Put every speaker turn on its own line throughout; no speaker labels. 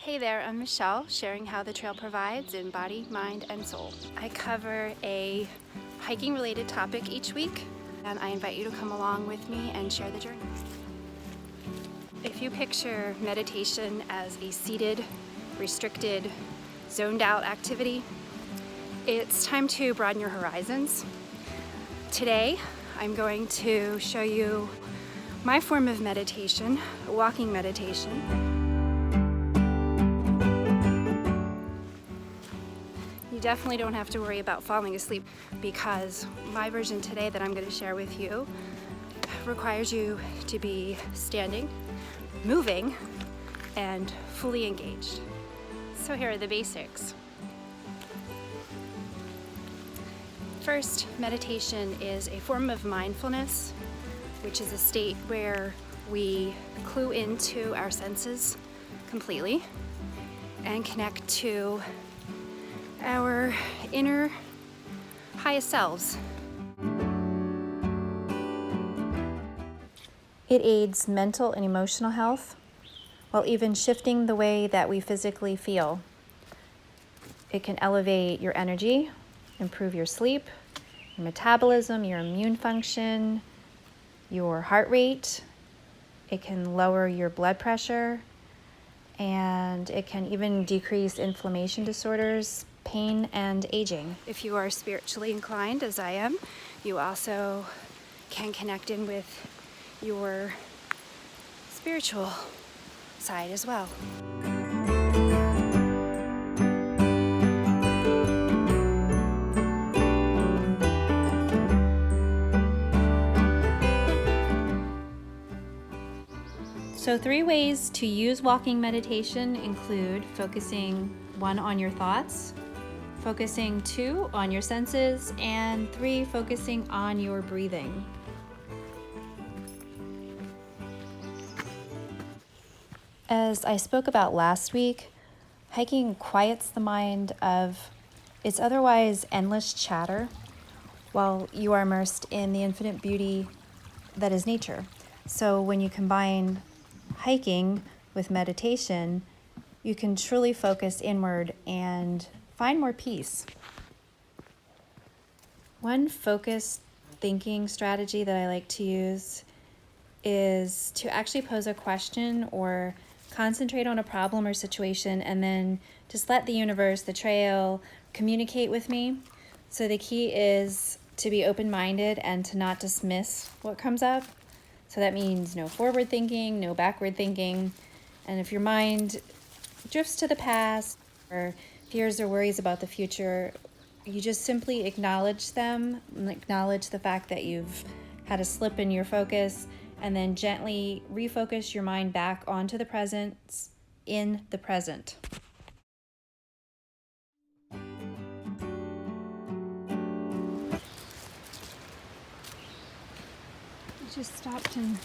Hey there, I'm Michelle, sharing how the trail provides in body, mind, and soul. I cover a hiking related topic each week, and I invite you to come along with me and share the journey. If you picture meditation as a seated, restricted, zoned out activity, it's time to broaden your horizons. Today, I'm going to show you my form of meditation, walking meditation. You definitely don't have to worry about falling asleep because my version today that I'm going to share with you requires you to be standing, moving, and fully engaged. So here are the basics. First, meditation is a form of mindfulness, which is a state where we clue into our senses completely and connect to our inner highest selves. It aids mental and emotional health while even shifting the way that we physically feel. It can elevate your energy, improve your sleep, your metabolism, your immune function, your heart rate. It can lower your blood pressure, and it can even decrease inflammation disorders, pain, and aging. If you are spiritually inclined, as I am, you also can connect in with your spiritual side as well. So 3 ways to use walking meditation include focusing 1 on your thoughts, focusing 2 on your senses, and 3 focusing on your breathing. As I spoke about last week, hiking quiets the mind of its otherwise endless chatter while you are immersed in the infinite beauty that is nature. So when you combine hiking with meditation, you can truly focus inward and find more peace. One focused thinking strategy that I like to use is to actually pose a question or concentrate on a problem or situation and then just let the universe, the trail, communicate with me. So the key is to be open-minded and to not dismiss what comes up. So that means no forward thinking, no backward thinking. And if your mind drifts to the past or fears or worries about the future, you just simply acknowledge them and acknowledge the fact that you've had a slip in your focus, and then gently refocus your mind back onto the present, in the present. I just stopped in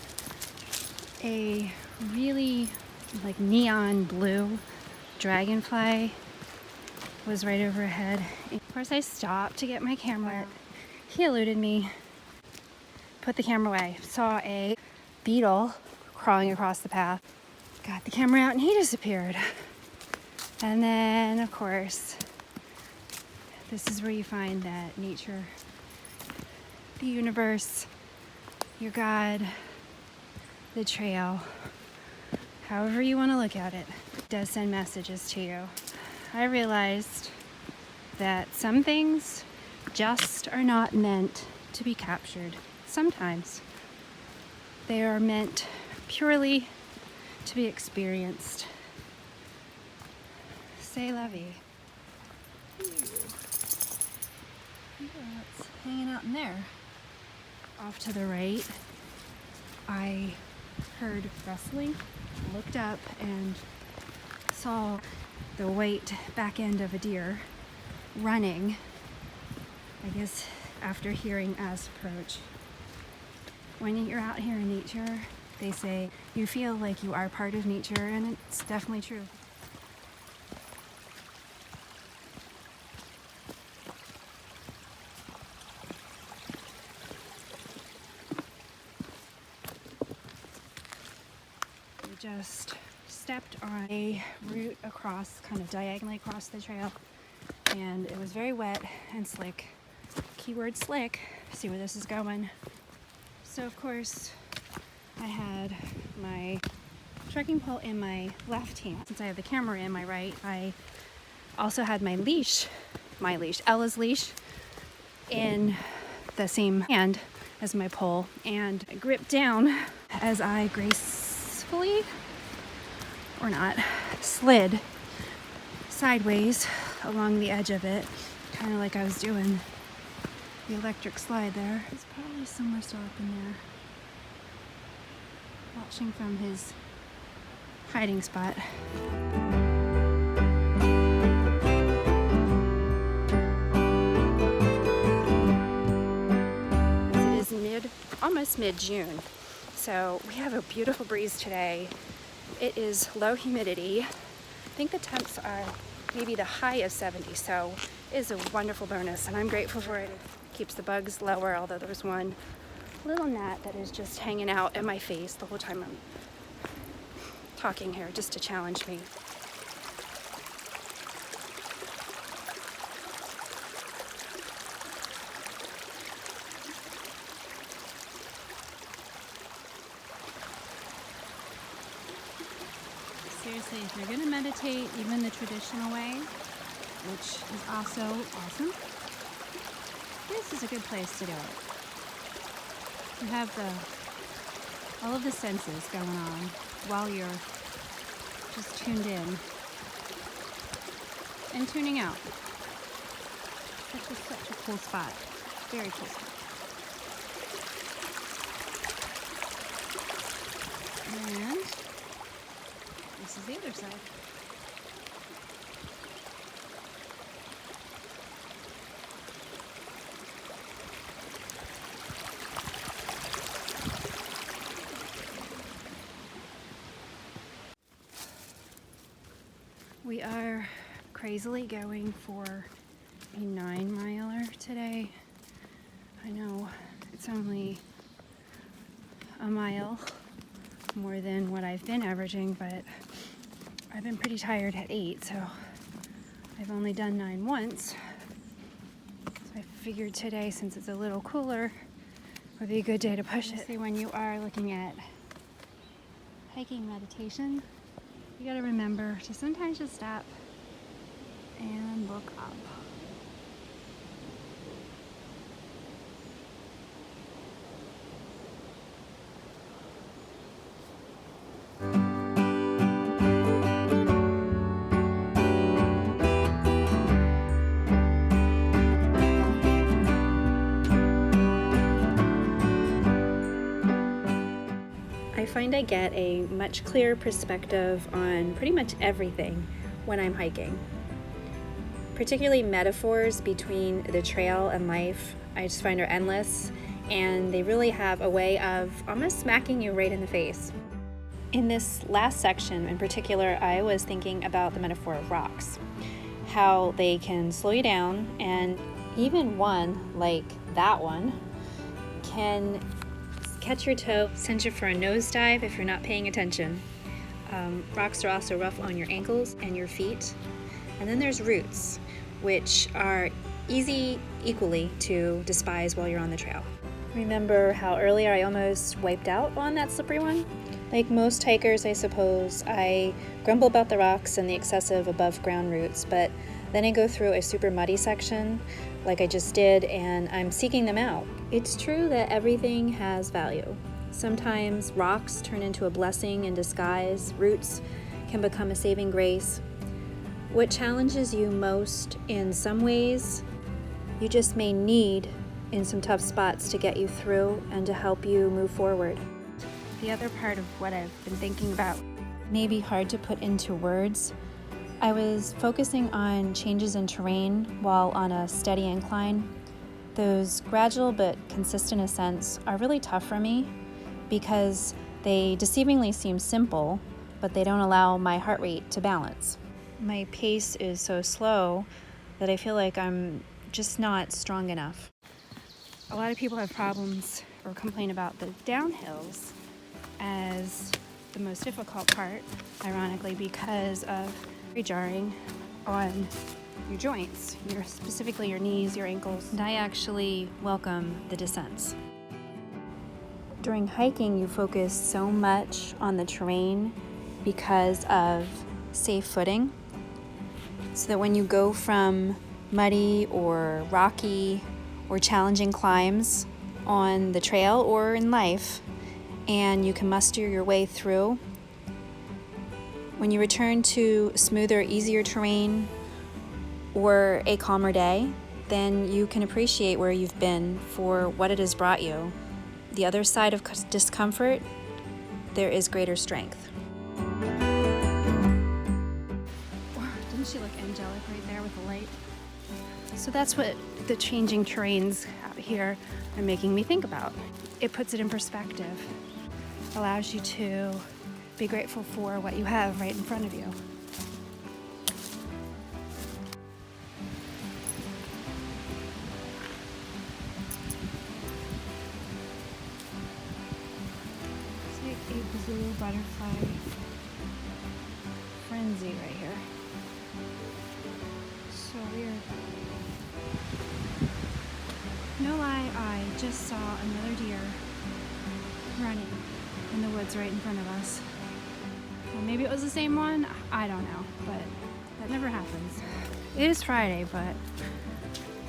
a really neon blue dragonfly was right overhead. Of course, I stopped to get my camera. He eluded me, put the camera away, saw a beetle crawling across the path, got the camera out, and he disappeared. And then, of course, this is where you find that nature, the universe, your God, the trail, however you want to look at it, does send messages to you. I realized that some things just are not meant to be captured. Sometimes they are meant purely to be experienced. C'est la vie. It's hanging out in there. Off to the right, I heard rustling, looked up, and saw the white back end of a deer running, I guess after hearing us approach. When you're out here in nature, they say you feel like you are part of nature, and it's definitely true. You just step stepped on a root across, kind of diagonally across the trail, and it was very wet and slick. Keyword slick. See where this is going. So of course I had my trekking pole in my left hand. Since I have the camera in my right, I also had my leash, Ella's leash, in the same hand as my pole, and I gripped down as I gracefully, or not, slid sideways along the edge of it, kind of like I was doing the electric slide there. He's probably somewhere still up in there, watching from his hiding spot. It is almost mid-June, so we have a beautiful breeze today. It is low humidity. I think the temps are maybe the high of 70, so it is a wonderful bonus, and I'm grateful for it. It keeps the bugs lower, although there's one little gnat that is just hanging out in my face the whole time I'm talking here, just to challenge me. Seriously, if you're going to meditate even the traditional way, which is also awesome, this is a good place to do it. You have all of the senses going on while you're just tuned in and tuning out. This is such a cool spot. Very cool spot. And this is the other side. We are crazily going for a 9-miler today. I know it's only a mile more than what I've been averaging, but I've been pretty tired at 8, so I've only done 9 once. So I figured today, since it's a little cooler, would be a good day to push it. See, when you are looking at hiking meditation, you gotta remember to sometimes just stop and look up. I find I get a much clearer perspective on pretty much everything when I'm hiking. Particularly metaphors between the trail and life, I just find are endless, and they really have a way of almost smacking you right in the face. In this last section in particular, I was thinking about the metaphor of rocks, how they can slow you down, and even one like that one can catch your toe, send you for a nosedive if you're not paying attention. Rocks are also rough on your ankles and your feet. And then there's roots, which are easy equally to despise while you're on the trail. Remember how earlier I almost wiped out on that slippery one? Like most hikers, I suppose, I grumble about the rocks and the excessive above ground roots, but then I go through a super muddy section like I just did, and I'm seeking them out. It's true that everything has value. Sometimes rocks turn into a blessing in disguise. Roots can become a saving grace. What challenges you most in some ways, you just may need in some tough spots to get you through and to help you move forward. The other part of what I've been thinking about may be hard to put into words. I was focusing on changes in terrain while on a steady incline. Those gradual but consistent ascents are really tough for me because they deceivingly seem simple, but they don't allow my heart rate to balance. My pace is so slow that I feel like I'm just not strong enough. A lot of people have problems or complain about the downhills as the most difficult part, ironically, because of very jarring on your joints, specifically your knees, your ankles. And I actually welcome the descents. During hiking, you focus so much on the terrain because of safe footing, so that when you go from muddy or rocky or challenging climbs on the trail or in life, and you can muster your way through, when you return to smoother, easier terrain or a calmer day, then you can appreciate where you've been for what it has brought you. The other side of discomfort, there is greater strength. Didn't she look angelic right there with the light? So that's what the changing terrains out here are making me think about. It puts it in perspective, allows you to be grateful for what you have right in front of you. It's like a blue butterfly frenzy right here. So weird. No lie, I just saw another deer running in the woods right in front of us. Well, maybe it was the same one, I don't know, but that never happens. It is Friday, but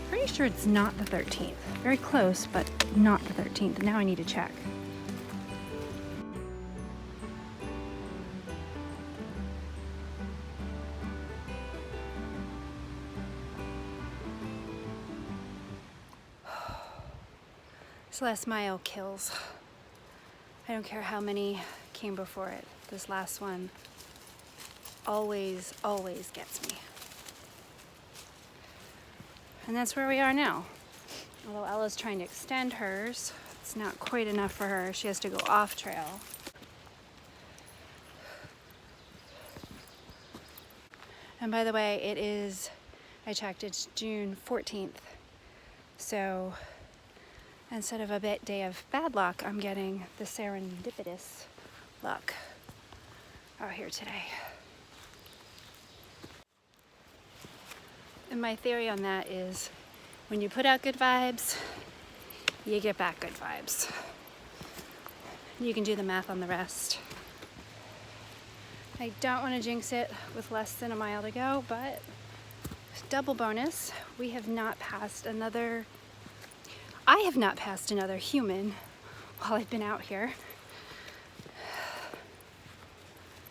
pretty sure it's not the 13th. Very close, but not the 13th. Now I need to check. This last mile kills. I don't care how many came before it. This last one always gets me. And that's where we are now. Although Ella's trying to extend hers, it's not quite enough for her. She has to go off trail. And by the way, I checked, it's June 14th. So instead of a day of bad luck, I'm getting the serendipitous luck out here today. And my theory on that is when you put out good vibes, you get back good vibes. You can do the math on the rest. I don't want to jinx it with less than a mile to go, but double bonus, I have not passed another human while I've been out here.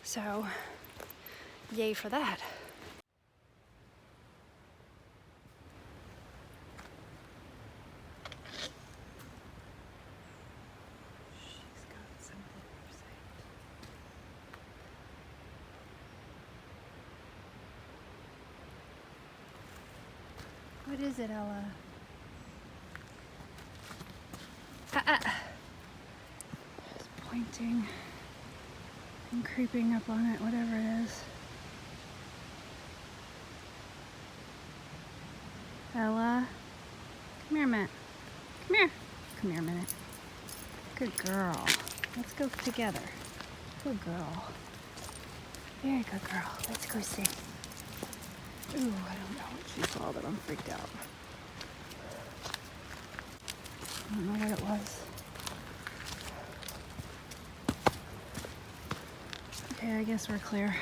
So, yay for that. She's got something to say. What is it, Ella? Just pointing and creeping up on it, whatever it is. Ella, come here a minute. Come here. Come here a minute. Good girl. Let's go together. Good girl. Very good girl. Let's go see. Ooh, I don't know what she saw, but I'm freaked out. I don't know what it was. Okay, I guess we're clear.